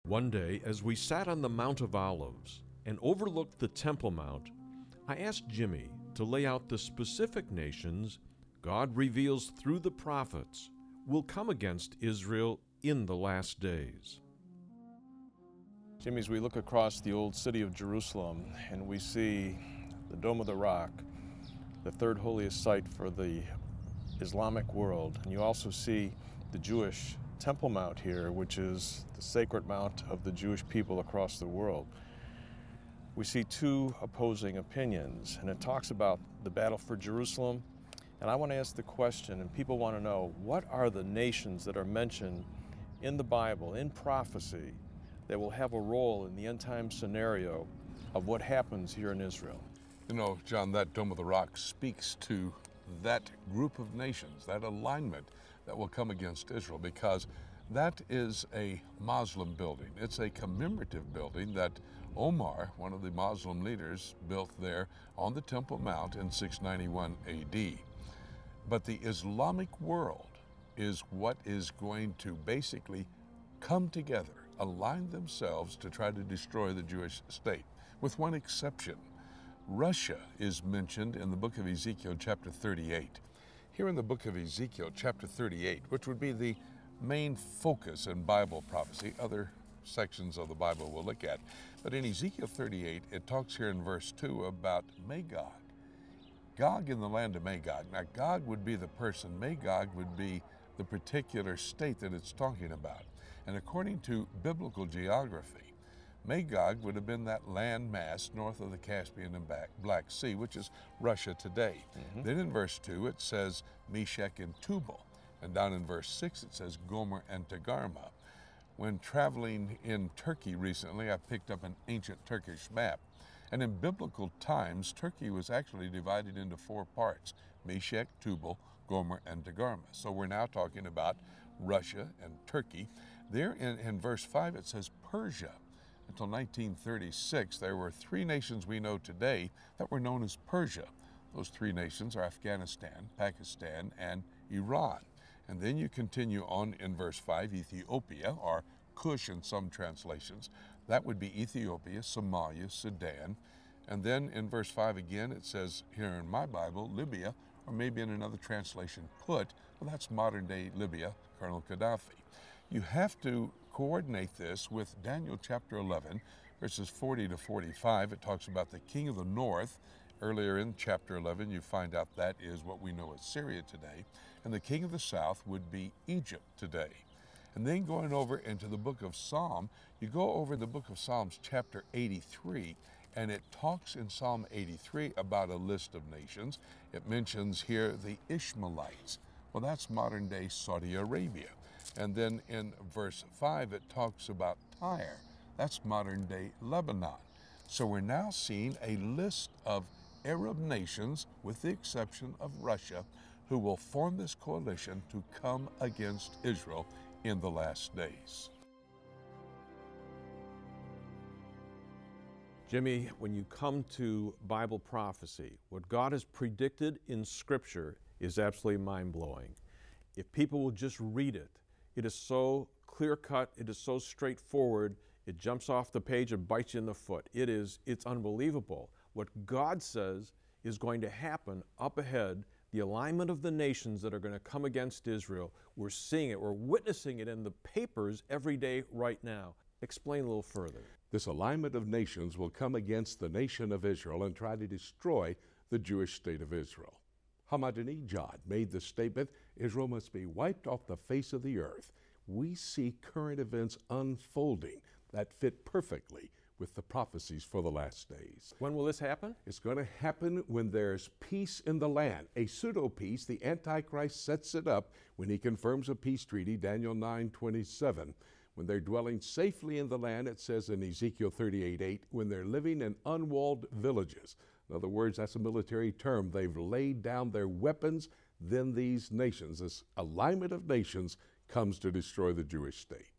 One day, as we sat on the Mount of Olives and overlooked the Temple Mount, I asked Jimmy to lay out the specific nations God reveals through the prophets will come against Israel in the last days. Jimmy, as we look across the old city of Jerusalem and we see the Dome of the Rock, the third holiest site for the Islamic world, and you also see the Jewish Temple Mount here, which is the sacred mount of the Jewish people across the world. We see two opposing opinions, and it talks about the battle for Jerusalem. And I want to ask the question, and people want to know, what are the nations that are mentioned in the Bible, in prophecy, that will have a role in the end time scenario of what happens here in Israel? You know, John, that Dome of the Rock speaks to that group of nations, that alignment that will come against Israel, because that is a Muslim building. It's a commemorative building that Omar, one of the Muslim leaders, built there on the Temple Mount in 691 AD. But the Islamic world is what is going to basically come together, align themselves to try to destroy the Jewish state, with one exception. Russia is mentioned in the book of Ezekiel chapter 38. Here in the book of Ezekiel chapter 38, which would be the main focus in Bible prophecy, other sections of the Bible we'll look at, but in Ezekiel 38, it talks here in verse 2 about Magog. Gog in the land of Magog. Now, Gog would be the person, Magog would be the particular state that it's talking about. And according to biblical geography, Magog would have been that land mass north of the Caspian and Black Sea, which is Russia today. Then in verse 2, it says Meshech and Tubal. And down in verse 6, it says Gomer and Togarmah. When traveling in Turkey recently, I picked up an ancient Turkish map. And in biblical times, Turkey was actually divided into four parts: Meshech, Tubal, Gomer, and Togarmah. So we're now talking about Russia and Turkey. There in verse 5, it says Persia. Until 1936, there were three nations we know today that were known as Persia. Those three nations are Afghanistan, Pakistan, and Iran. And then you continue on in verse 5, Ethiopia, or Cush in some translations. That would be Ethiopia, Somalia, Sudan. And then in verse 5 again, it says here in my Bible, Libya, or maybe in another translation, Put. Well, that's modern-day Libya, Colonel Gaddafi. You have to coordinate this with Daniel chapter 11, verses 40 to 45. It talks about the king of the north. Earlier in chapter 11, you find out that is what we know as Syria today. And the king of the south would be Egypt today. And then going over into the book of Psalm, you go over the book of Psalms chapter 83, and it talks in Psalm 83 about a list of nations. It mentions here the Ishmaelites. Well, that's modern-day Saudi Arabia. And then in verse 5, it talks about Tyre. That's modern-day Lebanon. So we're now seeing a list of Arab nations, with the exception of Russia, who will form this coalition to come against Israel in the last days. Jimmy, when you come to Bible prophecy, what God has predicted in Scripture is absolutely mind-blowing. If people will just read it, it is so clear-cut, it is so straightforward, it jumps off the page and bites you in the foot. It's unbelievable. What God says is going to happen up ahead, the alignment of the nations that are going to come against Israel. We're seeing it, we're witnessing it in the papers every day right now. Explain a little further. This alignment of nations will come against the nation of Israel and try to destroy the Jewish state of Israel. Ahmadinejad made the statement, Israel must be wiped off the face of the earth. We see current events unfolding that fit perfectly with the prophecies for the last days. When will this happen? It's going to happen when there's peace in the land, a pseudo-peace. The Antichrist sets it up when he confirms a peace treaty, Daniel 9:27. When they're dwelling safely in the land, it says in Ezekiel 38:8, when they're living in unwalled villages. In other words, that's a military term. They've laid down their weapons. Then these nations, this alignment of nations, comes to destroy the Jewish state.